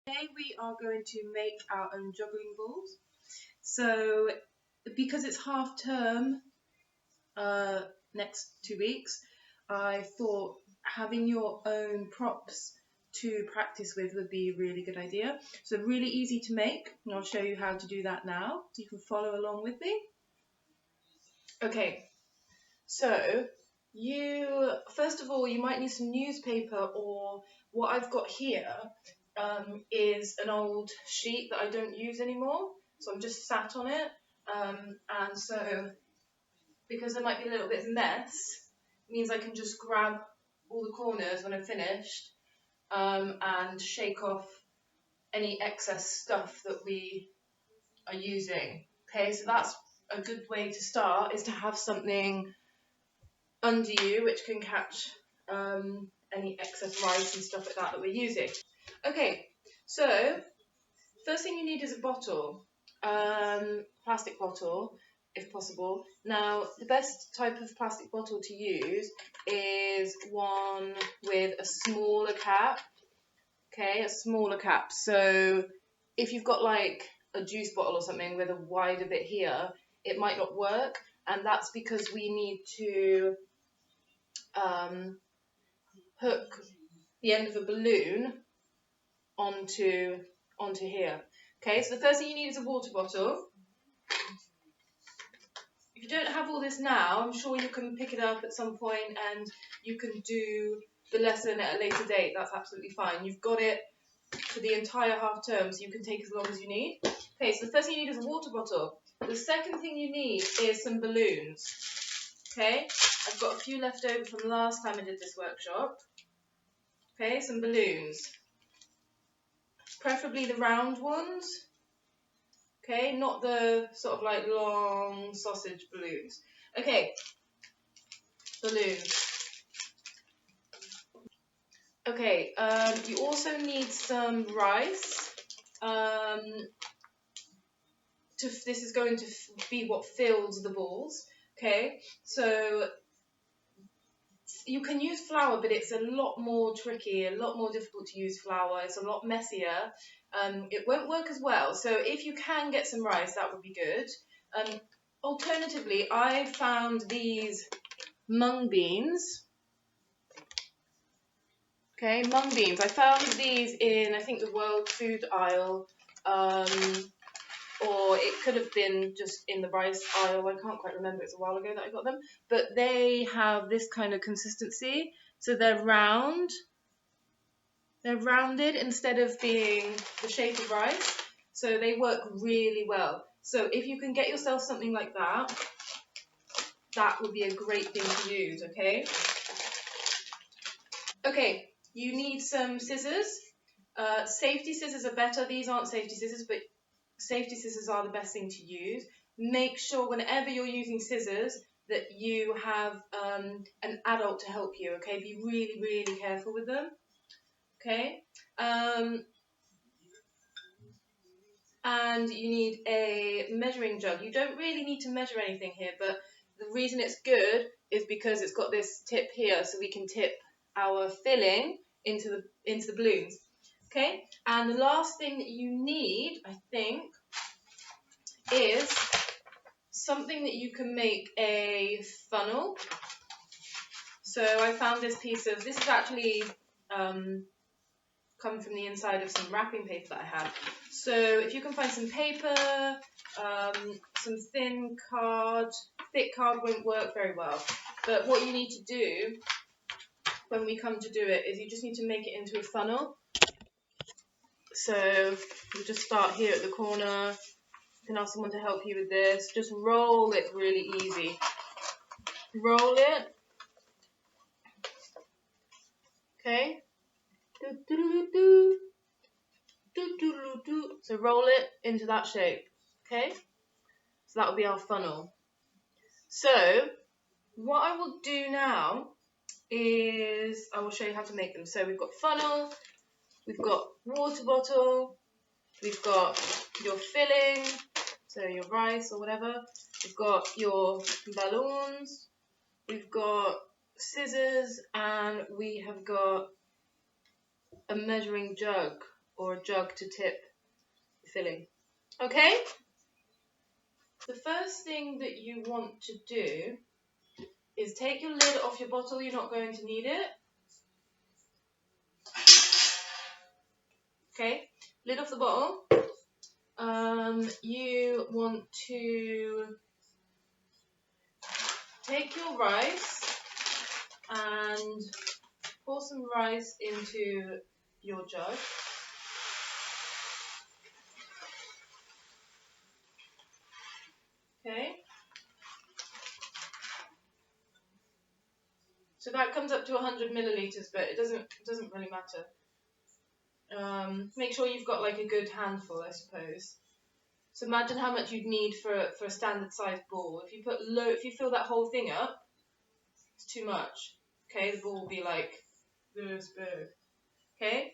Today we are going to make our own juggling balls. So because it's half term next 2 weeks, I thought having your own props to practice with would be a really good idea. So really easy to make, and I'll show you how to do that now so you can follow along with me. Okay, so first of all, you might need some newspaper, or what I've got here is an old sheet that I don't use anymore, so I'm just sat on it, and so because there might be a little bit of mess, it means I can just grab all the corners when I'm finished and shake off any excess stuff that we are using. Okay, so that's a good way to start, is to have something under you which can catch any excess rice and stuff like that we're using. Okay, so first thing you need is a bottle, plastic bottle if possible. Now the best type of plastic bottle to use is one with a smaller cap. Okay, a smaller cap. So if you've got like a juice bottle or something with a wider bit here, it might not work, and that's because we need to hook the end of a balloon onto here. Okay, so the first thing you need is a water bottle. If you don't have all this now, I'm sure you can pick it up at some point and you can do the lesson at a later date. That's absolutely fine. You've got it for the entire half term, so you can take as long as you need. Okay, so the first thing you need is a water bottle. The second thing you need is some balloons. Okay, I've got a few left over from last time I did this workshop. Okay, some balloons. Preferably the round ones. Okay, not the sort of like long sausage balloons. Okay, balloons. Okay, you also need some rice. This is going to be what fills the balls. Okay, so you can use flour, but it's a lot more tricky, a lot more difficult to use flour. It's a lot messier. It won't work as well. So if you can get some rice, that would be good. Alternatively, I found these mung beans. Okay, mung beans. I found these in, I think, the World Food aisle, or it could have been just in the rice aisle. I can't quite remember. It's a while ago that I got them. But they have this kind of consistency. So they're round. They're rounded instead of being the shape of rice. So they work really well. So if you can get yourself something like that, that would be a great thing to use, okay? Okay, you need some scissors. Safety scissors are better. These aren't safety scissors, but safety scissors are the best thing to use. Make sure whenever you're using scissors that you have an adult to help you, okay? Be really, really careful with them, okay? And you need a measuring jug. You don't really need to measure anything here, but the reason it's good is because it's got this tip here, so we can tip our filling into the balloons. Okay, and the last thing that you need, I think, is something that you can make a funnel. So I found this is actually come from the inside of some wrapping paper that I had. So if you can find some paper, some thin card, thick card won't work very well. But what you need to do when we come to do it is you just need to make it into a funnel. So you just start here at the corner. You can ask someone to help you with this. Just roll it really easy. Roll it. Okay. So roll it into that shape. Okay. So that will be our funnel. So what I will do now is I will show you how to make them. So we've got funnel, we've got water bottle, we've got your filling, so your rice or whatever, we've got your balloons, we've got scissors, and we have got a measuring jug. or a jug to tip the filling. Okay? The first thing that you want to do is take your lid off your bottle. You're not going to need it. Okay, lid off the bottle. You want to take your rice and pour some rice into your jug. Okay. So that comes up to 100 milliliters, but it doesn't really matter. Make sure you've got like a good handful, I suppose. So imagine how much you'd need for a standard sized ball. If you fill that whole thing up, it's too much. Okay, the ball will be like this big. Okay.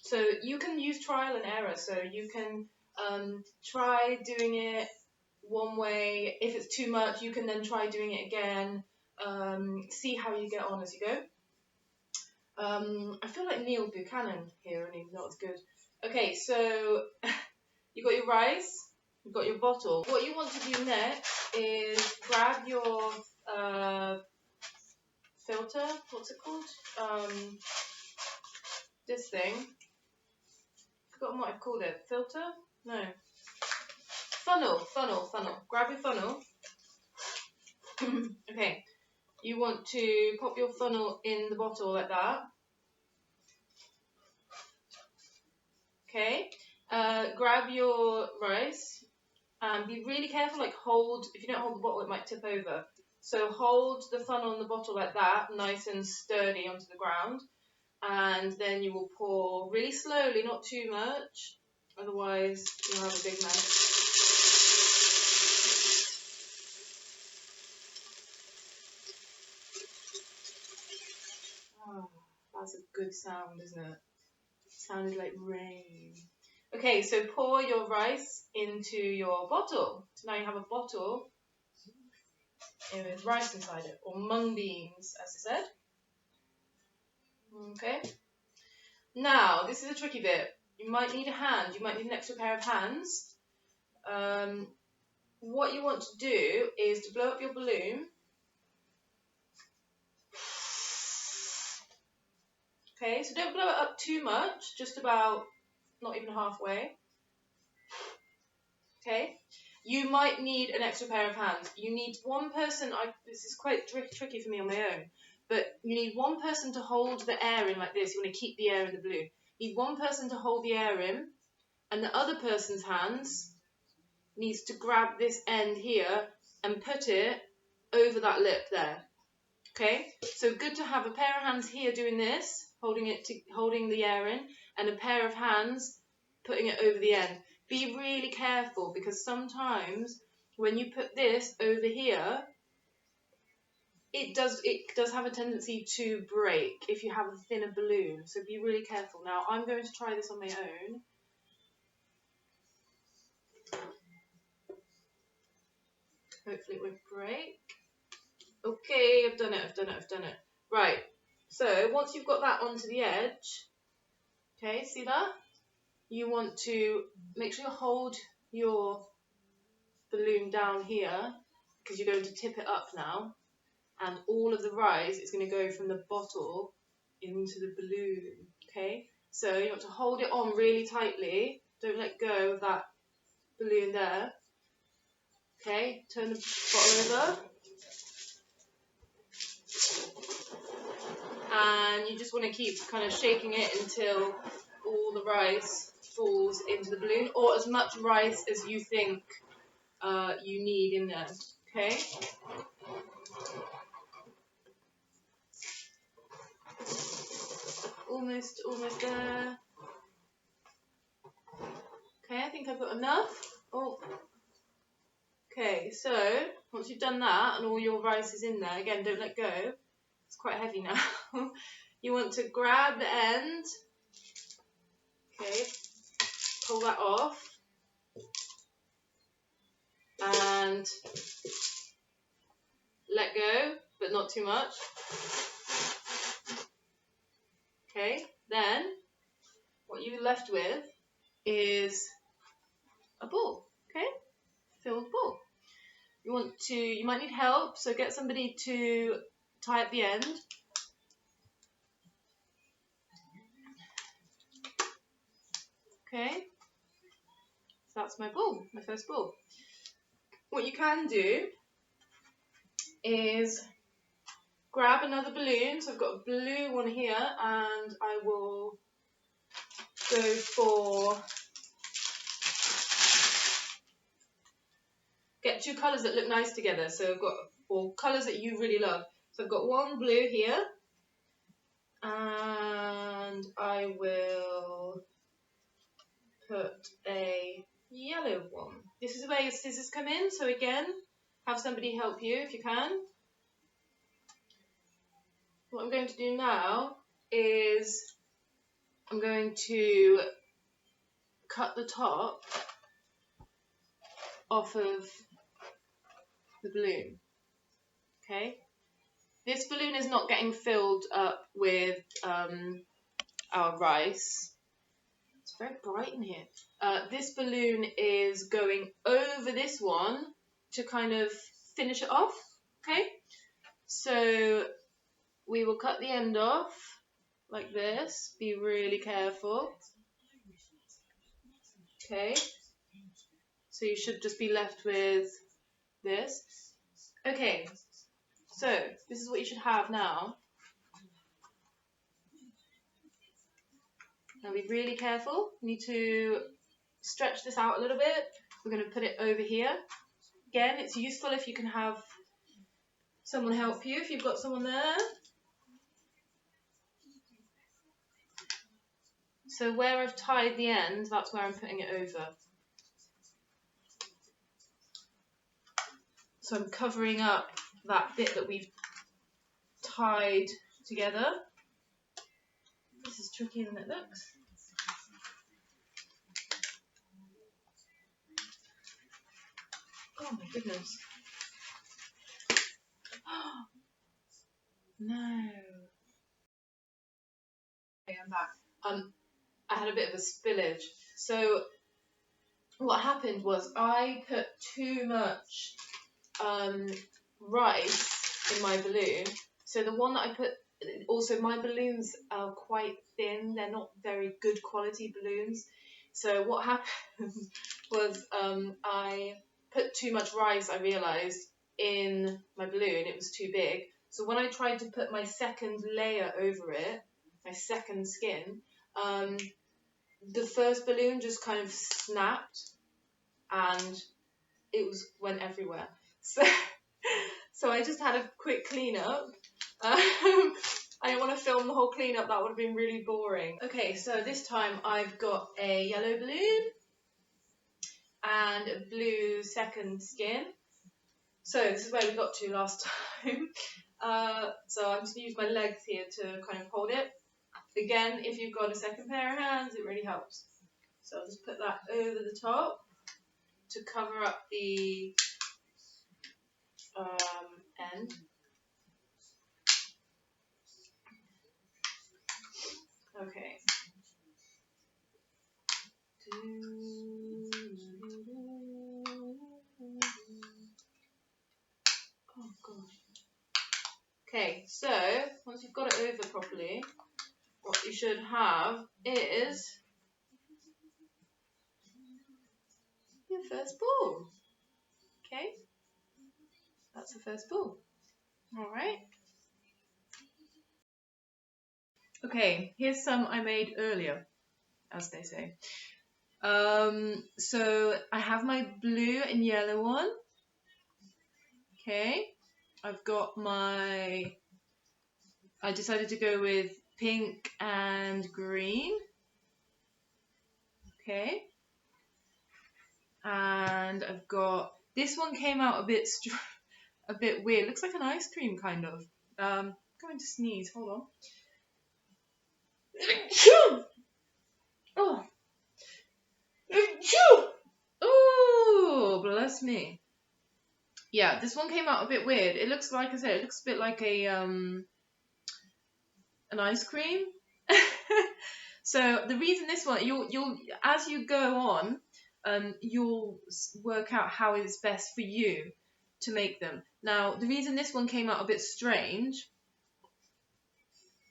So you can use trial and error. So you can try doing it one way. If it's too much, you can then try doing it again. See how you get on as you go. I feel like Neil Buchanan here, and he's not as good. Okay, so you got your rice, you've got your bottle. What you want to do next is grab your filter. What's it called? This thing. Forgotten what I've called it. Filter? No. Funnel. Grab your funnel. Okay. You want to pop your funnel in the bottle like that. Okay. Grab your rice and be really careful. Like if you don't hold the bottle, it might tip over. So hold the funnel in the bottle like that, nice and sturdy onto the ground. And then you will pour really slowly, not too much, otherwise you'll have a big mess. Oh, that's a good sound, isn't it? Sounded like rain. Okay, so pour your rice into your bottle. So now you have a bottle with rice inside it, or mung beans, as I said. Okay. Now, this is a tricky bit. You might need a hand. You might need an extra pair of hands. What you want to do is to blow up your balloon. Okay, so don't blow it up too much, just about not even halfway. Okay, you might need an extra pair of hands. You need one person, this is quite tricky for me on my own, but you need one person to hold the air in like this. You want to keep the air in the balloon. You need one person to hold the air in, and the other person's hands needs to grab this end here and put it over that lip there. Okay, so good to have a pair of hands here doing this, holding the air in, and a pair of hands putting it over the end. Be really careful, because sometimes when you put this over here, it does have a tendency to break if you have a thinner balloon. So be really careful. Now I'm going to try this on my own. Hopefully it won't break. Okay, I've done it. Right, so once you've got that onto the edge, okay, see that? You want to make sure you hold your balloon down here, because you're going to tip it up now, and all of the rice is going to go from the bottle into the balloon, okay? So you want to hold it on really tightly, don't let go of that balloon there, okay? Turn the bottle over. And you just want to keep kind of shaking it until all the rice falls into the balloon, or as much rice as you think you need in there, okay? Almost there. Okay, I think I've got enough. Oh, okay, so once you've done that and all your rice is in there, again, don't let go. It's quite heavy now. You want to grab the end. Okay, pull that off. And let go, but not too much. Okay, then what you're left with is a ball, okay? Filled ball. You might need help, so get somebody to tie at the end. Okay, so that's my ball, my first ball. What you can do is grab another balloon. So I've got a blue one here, and I will go for, get two colours that look nice together. So I've got, or colours that you really love. So I've got one blue here, and I will put a yellow one. This is where your scissors come in, so again, have somebody help you if you can. What I'm going to do now is I'm going to cut the top off of the balloon. Okay, this balloon is not getting filled up with our rice. It's very bright in here. This balloon is going over this one to kind of finish it off. Okay, so we will cut the end off like this. Be really careful. Okay, so you should just be left with this. Okay, so this is what you should have now. Now be really careful. You need to stretch this out a little bit. We're going to put it over here. Again, it's useful if you can have someone help you, if you've got someone there. So where I've tied the end, that's where I'm putting it over. So I'm covering up that bit that we've tied together. This is trickier than it looks. Oh my goodness. No. Okay, I'm back. I had a bit of a spillage. So what happened was I put too much rice in my balloon. So the one that I put, also my balloons are quite thin. They're not very good quality balloons. So what happened was I put too much rice, I realised, in my balloon. It was too big. So when I tried to put my second layer over it, my second skin, the first balloon just kind of snapped and went everywhere. So I just had a quick cleanup. I didn't want to film the whole cleanup, that would have been really boring. Okay, so this time I've got a yellow balloon and a blue second skin. So this is where we got to last time. So I'm just going to use my legs here to kind of hold it. Again, if you've got a second pair of hands, it really helps. So I'll just put that over the top to cover up the end. Okay. Oh gosh. Okay, so once you've got it over properly, what you should have is your first ball. Okay, that's the first ball. All right. Okay, here's some I made earlier, as they say. So I have my blue and yellow one. Okay, I've got I decided to go with pink and green. Okay, and I've got, this one came out a bit weird. Looks like an ice cream kind of. I'm going to sneeze. Hold on. Oh. Oh, bless me. Yeah, this one came out a bit weird. It looks, like I said, it looks a bit like an ice cream. So the reason this one, you'll as you go on, you'll work out how is best for you to make them. Now, the reason this one came out a bit strange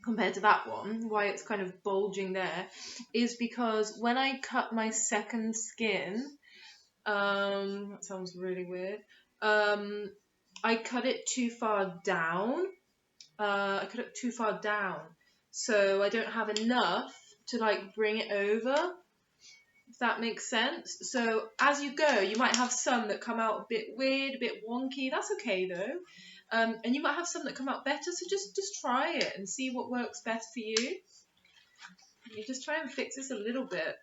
compared to that one, why it's kind of bulging there, is because when I cut my second skin, that sounds really weird, I cut it too far down. So I don't have enough to like bring it over, if that makes sense. So as you go, you might have some that come out a bit weird, a bit wonky. That's okay though. And you might have some that come out better. So just try it and see what works best for you. You just try and fix this a little bit.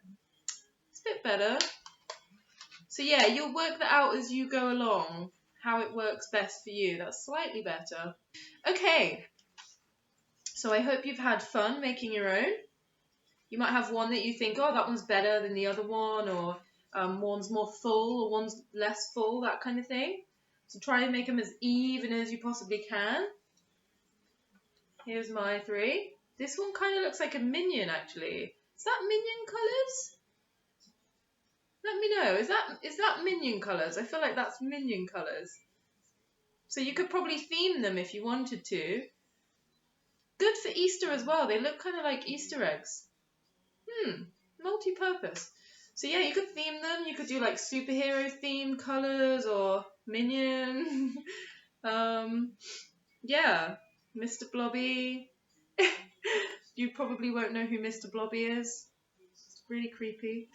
It's a bit better. So yeah, you'll work that out as you go along, how it works best for you. That's slightly better. Okay. So I hope you've had fun making your own. You might have one that you think, oh, that one's better than the other one, or one's more full or one's less full, that kind of thing. So try and make them as even as you possibly can. Here's my 3. This one kind of looks like a minion, actually. Is that minion colours? Let me know. Is that minion colours? I feel like that's minion colours. So you could probably theme them if you wanted to. Good for Easter as well. They look kind of like Easter eggs. Multi-purpose. So yeah, you could theme them. You could do like superhero themed colours or minion. Yeah, Mr. Blobby. You probably won't know who Mr. Blobby is. It's really creepy.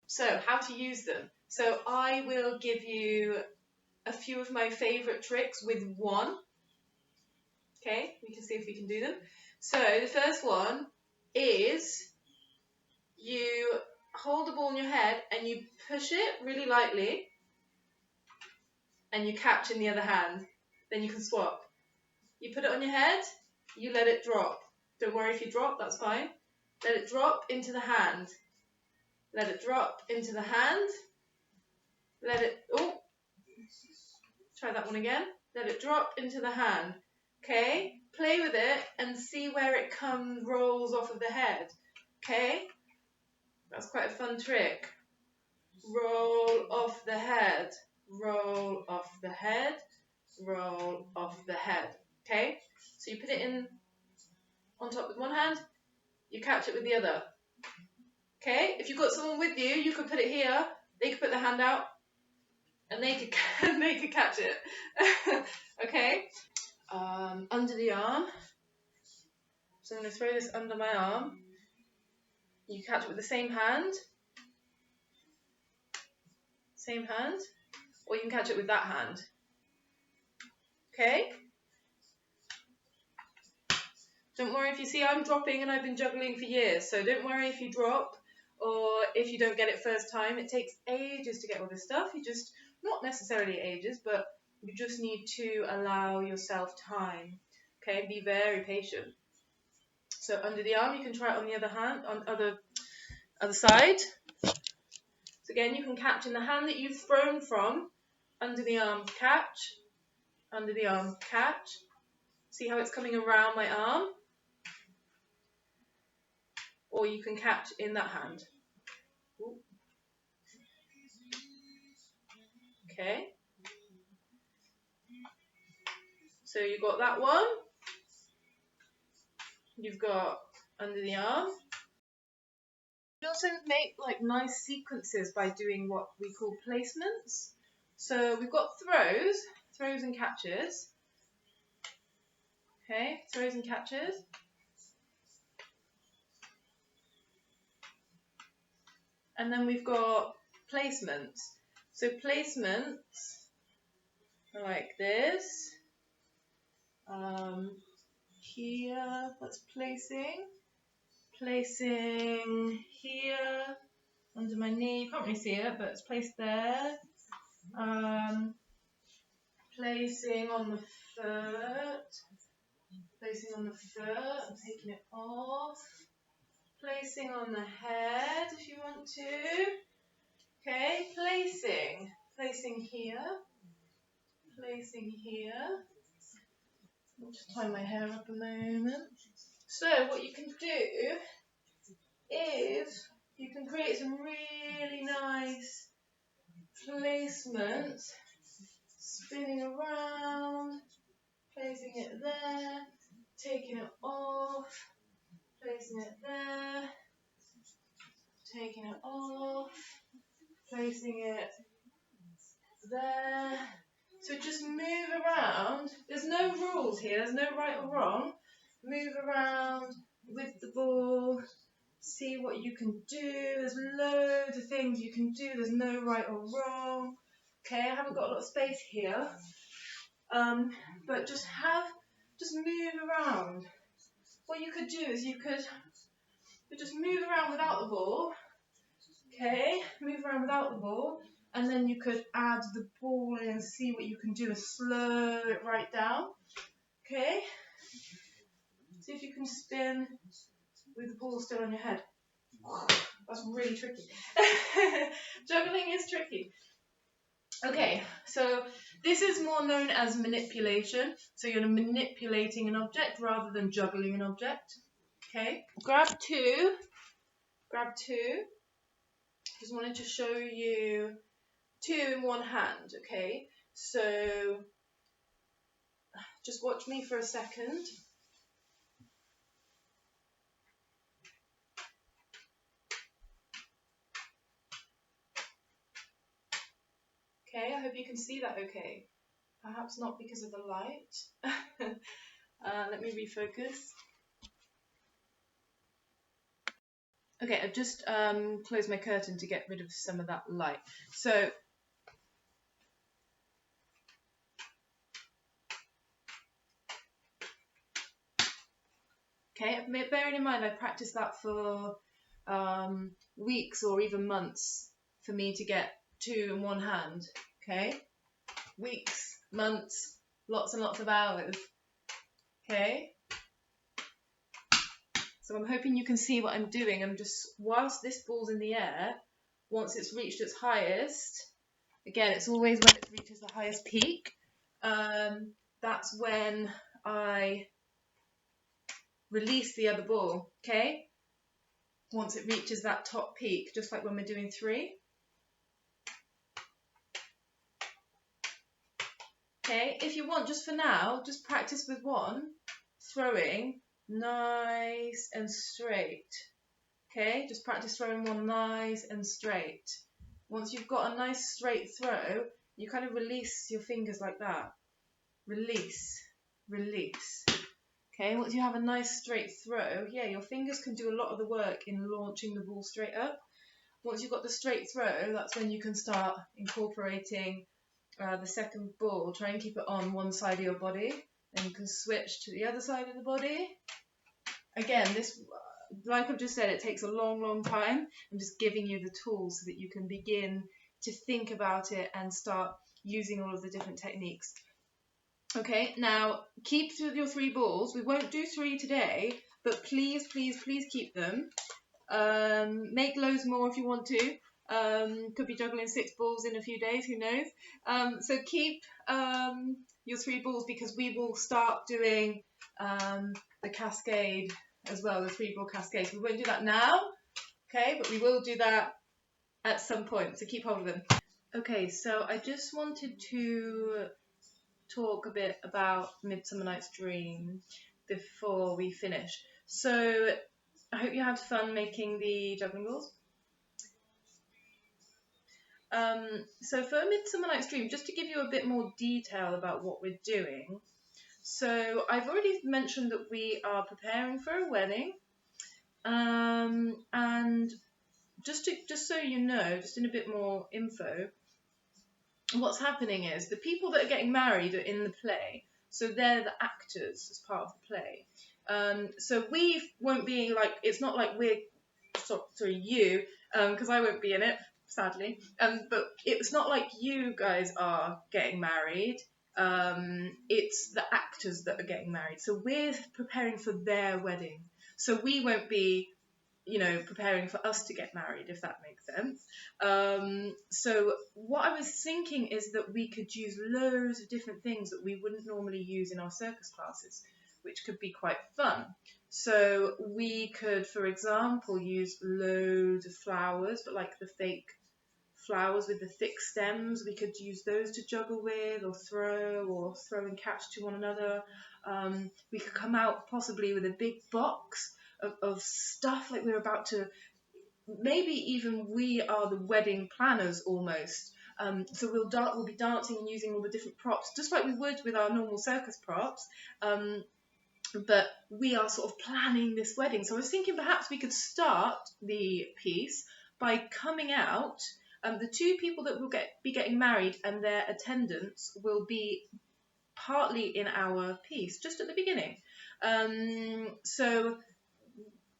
So how to use them. So I will give you a few of my favourite tricks with one. Okay, we can see if we can do them. So the first one is you hold the ball in your head and you push it really lightly and you catch in the other hand. Then you can swap. You put it on your head, you let it drop. Don't worry if you drop, that's fine. Let it drop into the hand. Let it drop into the hand. Let it, try that one again. Let it drop into the hand. Okay, play with it and see where it rolls off of the head. Okay, that's quite a fun trick. Roll off the head. Roll off the head. Roll off the head. Okay, so you put it in on top with one hand, you catch it with the other. Okay, if you've got someone with you, you could put it here, they could put their hand out, and they could catch it. Okay, under the arm. So I'm going to throw this under my arm. You catch it with the same hand, or you can catch it with that hand. Okay? Don't worry if you see I'm dropping, and I've been juggling for years, so don't worry if you drop or if you don't get it first time. It takes ages to get all this stuff. Not necessarily ages, but you just need to allow yourself time. Okay, be very patient. So under the arm, you can try it on the other hand, on other side. So again, you can catch in the hand that you've thrown from. Under the arm, catch. Under the arm, catch. See how it's coming around my arm? Or you can catch in that hand. Ooh. Okay. So you've got that one. You've got under the arm. You also make like nice sequences by doing what we call placements. So we've got throws and catches. Okay, throws and catches. And then we've got placements. So placements are like this. Here, that's placing. Placing here under my knee. You can't really see it, but it's placed there. Placing on the foot. Placing on the foot. I'm taking it off. Placing on the head if you want to. Okay, placing. Placing here. Placing here. I'll just tie my hair up a moment. So what you can do if you can create some really nice placements, spinning around, placing it there, taking it off, placing it there, taking it off, placing it there. So just move around. There's no rules here, there's no right or wrong. Move around with the ball, see what you can do. There's loads of things you can do, there's no right or wrong. Okay, I haven't got a lot of space here, but just move around. What you could do is you could just move around without the ball. Okay, move around without the ball, and then you could add the ball in and see what you can do and slow it right down. Okay, see if you can spin with the ball still on your head. That's really tricky. Juggling is tricky. Okay, so this is more known as manipulation. So you're manipulating an object rather than juggling an object. Okay, grab two. Just wanted to show you two in one hand, okay? So just watch me for a second. Okay, I hope you can see that okay. Perhaps not because of the light. Let me refocus. Okay, I've just closed my curtain to get rid of some of that light. So, okay, bearing in mind I practiced that for weeks or even months for me to get two in one hand. Okay, weeks, months, lots and lots of hours. Okay. So I'm hoping you can see what I'm doing. I'm just, whilst this ball's in the air, once it's reached its highest, again, it's always when it reaches the highest peak, that's when I release the other ball, okay? Once it reaches that top peak, just like when we're doing three. Okay, if you want, just for now, just practice with one, throwing nice and straight. Okay, just practice throwing one nice and straight. Once you've got a nice straight throw, you kind of release your fingers like that. Release, release. Okay, once you have a nice straight throw, yeah, your fingers can do a lot of the work in launching the ball straight up. Once you've got the straight throw, that's when you can start incorporating the second ball. Try and keep it on one side of your body. Then you can switch to the other side of the body. Again, this, like I've just said, it takes a long, long time. I'm just giving you the tools so that you can begin to think about it and start using all of the different techniques. Okay, now keep your three balls. We won't do three today, but please, please, please keep them. Make loads more if you want to. Could be juggling 6 balls in a few days, who knows. So keep your 3 balls, because we will start doing the cascade as well, the 3-ball cascade. We won't do that now, okay, but we will do that at some point, so keep hold of them. Okay, so I just wanted to talk a bit about Midsummer Night's Dream before we finish. So I hope you had fun making the juggling balls. So for Midsummer Night's Dream, just to give you a bit more detail about what we're doing. So I've already mentioned that we are preparing for a wedding, and just so you know, just in a bit more info, what's happening is the people that are getting married are in the play, so they're the actors as part of the play. So we won't be like, it's not like we're, sorry, you, because I won't be in it, sadly, but it's not like you guys are getting married. It's the actors that are getting married, so we're preparing for their wedding, so we won't be, you know, preparing for us to get married, if that makes sense. So what I was thinking is that we could use loads of different things that we wouldn't normally use in our circus classes, which could be quite fun. So we could, for example, use loads of flowers, but like the fake flowers with the thick stems. We could use those to juggle with, or throw and catch to one another. We could come out possibly with a big box of stuff, like we're about to, maybe even we are the wedding planners almost. So we'll be dancing and using all the different props, just like we would with our normal circus props. But we are sort of planning this wedding. So I was thinking perhaps we could start the piece by coming out. The two people that will be getting married and their attendants will be partly in our piece, just at the beginning. So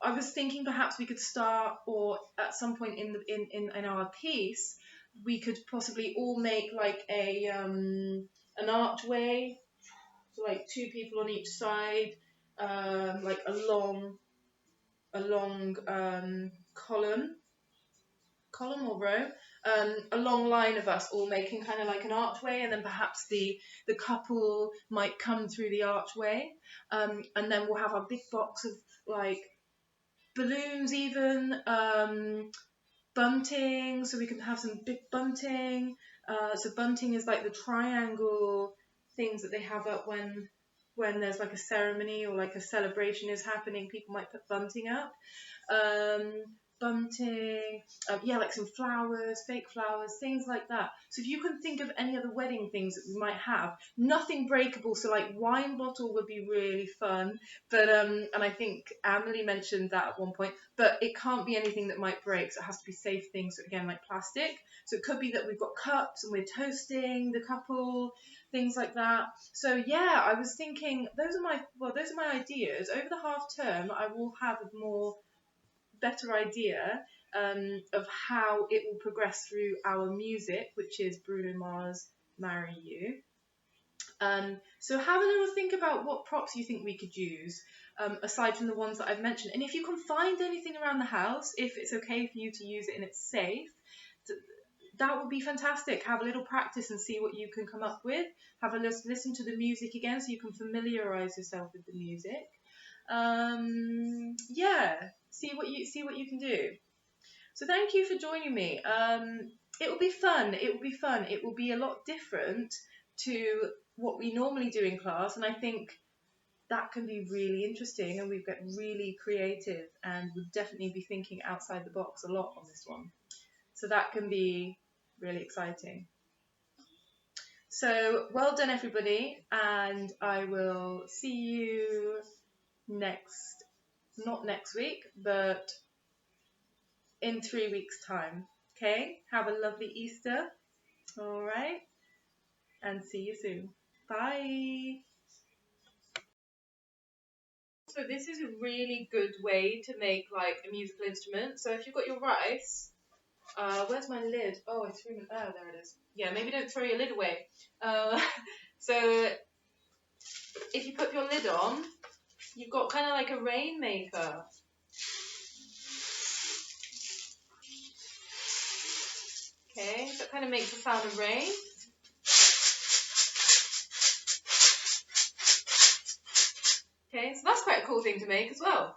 I was thinking perhaps we could start, or at some point in our piece, we could possibly all make like an archway, so like two people on each side, like a long column or row, a long line of us all making kind of like an archway, and then perhaps the couple might come through the archway, and then we'll have our big box of like balloons, even bunting, so we can have some big bunting. So bunting is like the triangle things that they have up when there's like a ceremony or like a celebration is happening. People might put bunting up. Bunting, yeah, like some flowers, fake flowers, things like that. So if you can think of any other wedding things that we might have, nothing breakable, so like wine bottle would be really fun, but and I think Emily mentioned that at one point, but it can't be anything that might break, so it has to be safe things, so again, like plastic. So it could be that we've got cups and we're toasting the couple, things like that. So yeah, I was thinking those are my ideas. Over the half term I will have a better idea of how it will progress through our music, which is Bruno Mars' Marry You. So have a little think about what props you think we could use, aside from the ones that I've mentioned. And if you can find anything around the house, if it's okay for you to use it and it's safe, that would be fantastic. Have a little practice and see what you can come up with. Have a listen to the music again so you can familiarise yourself with the music. Yeah, see what you can do. So thank you for joining me. It will be fun. It will be a lot different to what we normally do in class, and I think that can be really interesting, and we've got really creative, and we'll definitely be thinking outside the box a lot on this one. So that can be really exciting. So well done, everybody, and I will see you not next week, but in 3 weeks' time. Okay? Have a lovely Easter. All right? And see you soon. Bye. So this is a really good way to make like a musical instrument. So if you've got your rice, where's my lid? Oh, I threw it. Oh, there it is. Yeah, maybe don't throw your lid away. So if you put your lid on, you've got kind of like a Rainmaker. Okay, so it kind of makes the sound of rain. Okay, so that's quite a cool thing to make as well.